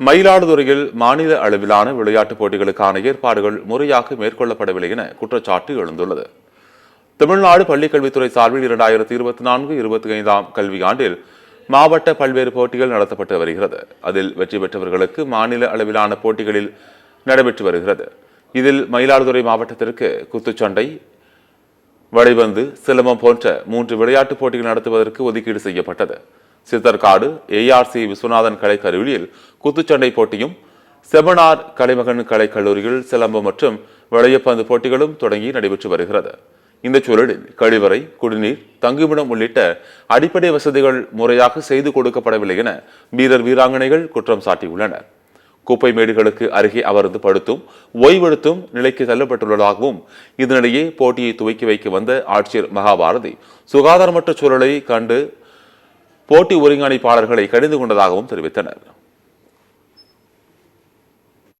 மயிலாடுதுறையில் மாநில அளவிலான விளையாட்டுப் போட்டிகளுக்கான ஏற்பாடுகள் முறையாக மேற்கொள்ளப்படவில்லை என குற்றச்சாட்டு எழுந்துள்ளது. தமிழ்நாடு பள்ளிக்கல்வித்துறை சார்பில் 2024-25 கல்வியாண்டில் மாவட்ட பல்வேறு போட்டிகள் நடத்தப்பட்டு வருகிறது. அதில் வெற்றி பெற்றவர்களுக்கு மாநில அளவிலான போட்டிகளில் நடைபெற்று வருகிறது. இதில் மயிலாடுதுறை மாவட்டத்திற்கு குத்துச்சண்டை, வளைபந்து, சிலம்பம் போன்ற 3 விளையாட்டுப் போட்டிகள் நடத்துவதற்கு ஒதுக்கீடு செய்யப்பட்டது. சித்தர்காடு ARC விஸ்வநாதன் கலைக்கல்லூரியில் குத்துச்சண்டை போட்டியும், செமனார் கலைமகன் கலைக்கல்லூரியில் சிலம்பம் மற்றும் வளையப்பந்து போட்டிகளும் தொடங்கி நடைபெற்று வருகிறது. இந்த சூழலில் கழிவறை, குடிநீர், தங்குமிடம் உள்ளிட்ட அடிப்படை வசதிகள் முறையாக செய்து கொடுக்கப்படவில்லை என வீரர் வீராங்கனைகள் குற்றம் சாட்டியுள்ளனர். குப்பை மேடுகளுக்கு அருகே அமர்ந்து படுத்தும் ஓய்வெடுத்தும் நிலைக்கு தள்ளப்பட்டுள்ளதாகவும், இதனிடையே போட்டியை துவக்கி வைக்க வந்த ஆட்சியர் மகாபாரதி சுகாதாரமற்ற சூழலை கண்டு போட்டி ஒருங்கிணைப்பாளர்களை கடிந்து கொண்டதாகவும் தெரிவித்தனர்.